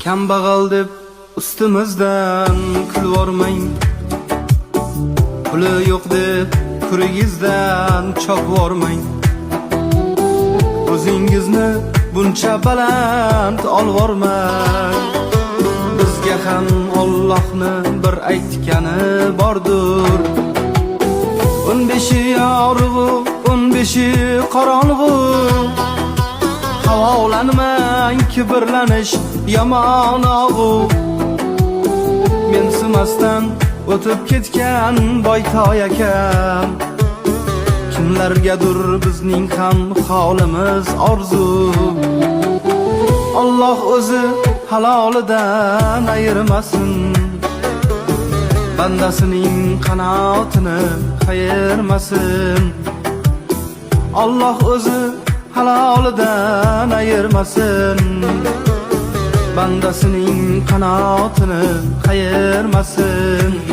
Kambag'al deb ustimizdan kulvormang, puli yo'q deb kurigizdan chopvormang. O'zingizni buncha baland olvormang. Bizga ham Allohni bir aytgani bordir. 15 yorug'u, 15 qorong'u. Havolanmang, kibrlanish yomon og'u. Mensimasdan o'tib ketgan boytoy akam. Kimlargadir bizning ham holimiz orzu. Alloh o'zi halolidan ayirmasin, bandasining qanotini qayirmasin. Alloh o'zi halolidan ayirmasin, bandasining qanotini qayirmasin.